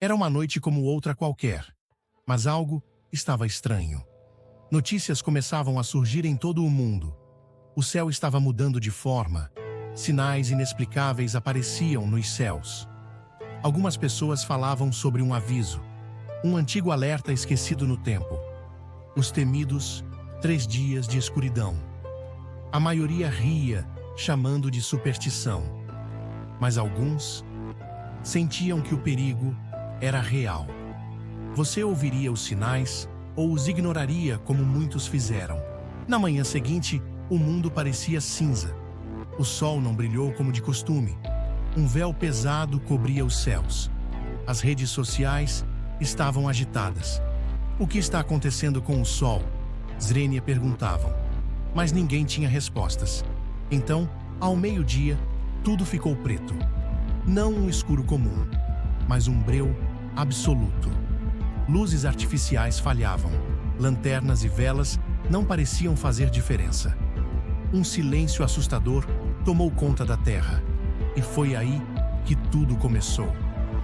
Era uma noite como outra qualquer, mas algo estava estranho. Notícias começavam a surgir em todo o mundo. O céu estava mudando de forma. Sinais inexplicáveis apareciam nos céus. Algumas pessoas falavam sobre um aviso, um antigo alerta esquecido no tempo. Os temidos 3 dias de escuridão. A maioria ria, chamando de superstição. Mas alguns sentiam que o perigo era real. Você ouviria os sinais ou os ignoraria como muitos fizeram. Na manhã seguinte, o mundo parecia cinza. O sol não brilhou como de costume. Um véu pesado cobria os céus. As redes sociais estavam agitadas. O que está acontecendo com o sol? Zrenia perguntavam. Mas ninguém tinha respostas. Então, ao meio-dia, tudo ficou preto. Não um escuro comum, mas um breu absoluto. Luzes artificiais falhavam. Lanternas e velas não pareciam fazer diferença. Um silêncio assustador tomou conta da terra. E foi aí que tudo começou.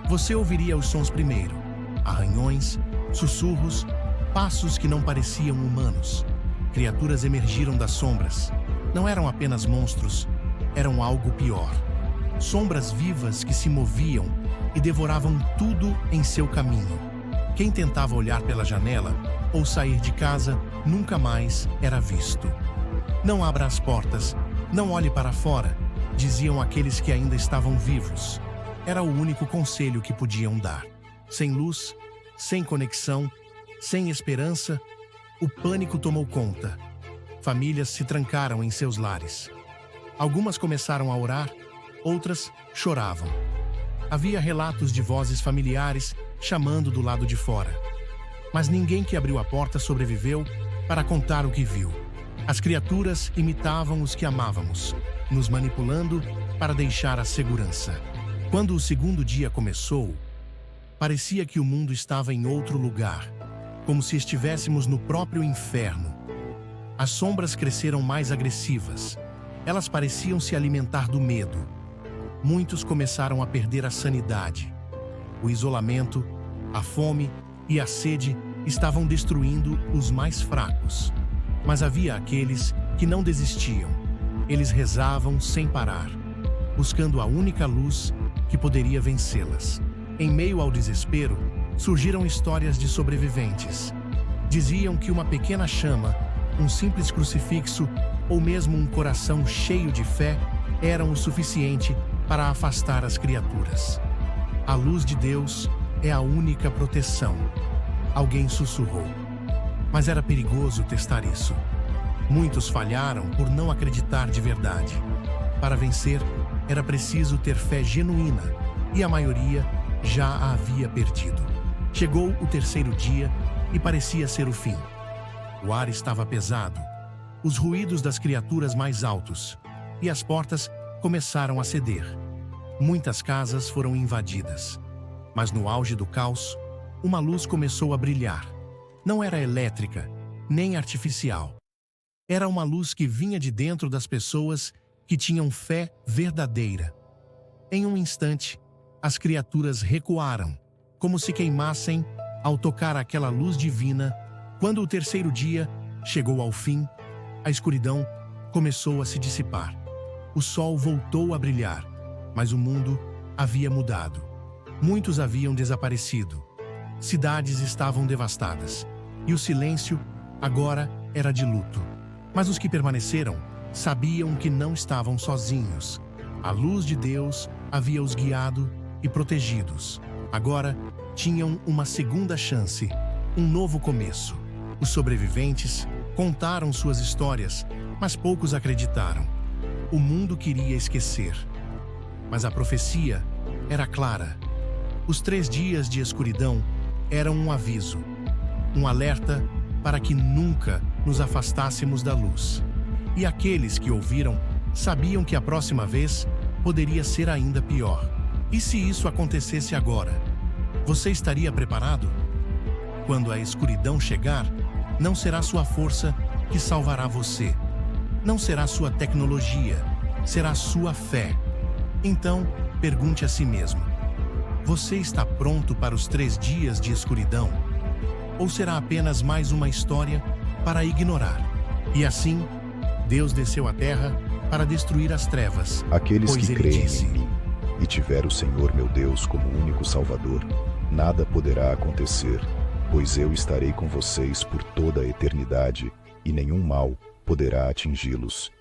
Você ouviria os sons primeiro. Arranhões, sussurros, passos que não pareciam humanos. Criaturas emergiram das sombras. Não eram apenas monstros, eram algo pior. Sombras vivas que se moviam e devoravam tudo em seu caminho. Quem tentava olhar pela janela ou sair de casa nunca mais era visto. Não abra as portas, não olhe para fora, diziam aqueles que ainda estavam vivos. Era o único conselho que podiam dar. Sem luz, sem conexão, sem esperança, o pânico tomou conta. Famílias se trancaram em seus lares. Algumas começaram a orar, outras choravam. Havia relatos de vozes familiares chamando do lado de fora. Mas ninguém que abriu a porta sobreviveu para contar o que viu. As criaturas imitavam os que amávamos, nos manipulando para deixar a segurança. Quando o segundo dia começou, parecia que o mundo estava em outro lugar, como se estivéssemos no próprio inferno. As sombras cresceram mais agressivas. Elas pareciam se alimentar do medo. Muitos começaram a perder a sanidade. O isolamento, a fome e a sede estavam destruindo os mais fracos. Mas havia aqueles que não desistiam. Eles rezavam sem parar, buscando a única luz que poderia vencê-las. Em meio ao desespero, surgiram histórias de sobreviventes. Diziam que uma pequena chama, um simples crucifixo ou mesmo um coração cheio de fé eram o suficiente para afastar as criaturas. A luz de Deus é a única proteção, alguém sussurrou. Mas era perigoso testar isso. Muitos falharam por não acreditar de verdade. Para vencer, era preciso ter fé genuína, e a maioria já a havia perdido. Chegou o terceiro dia e parecia ser o fim. O ar estava pesado, os ruídos das criaturas mais altos, e as portas começaram a ceder. Muitas casas foram invadidas. Mas no auge do caos, uma luz começou a brilhar. Não era elétrica, nem artificial. Era uma luz que vinha de dentro das pessoas que tinham fé verdadeira. Em um instante, as criaturas recuaram, como se queimassem ao tocar aquela luz divina. Quando o terceiro dia chegou ao fim, a escuridão começou a se dissipar. O sol voltou a brilhar, mas o mundo havia mudado. Muitos haviam desaparecido. Cidades estavam devastadas, e o silêncio agora era de luto. Mas os que permaneceram sabiam que não estavam sozinhos. A luz de Deus havia os guiado e protegidos. Agora tinham uma segunda chance, um novo começo. Os sobreviventes contaram suas histórias, mas poucos acreditaram. O mundo queria esquecer. Mas a profecia era clara. Os 3 dias de escuridão eram um aviso, um alerta para que nunca nos afastássemos da luz. E aqueles que ouviram sabiam que a próxima vez poderia ser ainda pior. E se isso acontecesse agora? Você estaria preparado? Quando a escuridão chegar, não será sua força que salvará você. Não será sua tecnologia, será sua fé. Então, pergunte a si mesmo: Você está pronto para os 3 dias de escuridão? Ou será apenas mais uma história para ignorar? E assim, Deus desceu à terra para destruir as trevas. Aqueles pois que ele creem disse: em mim e tiver o Senhor meu Deus como único Salvador, nada poderá acontecer, pois eu estarei com vocês por toda a eternidade e nenhum mal poderá atingi-los.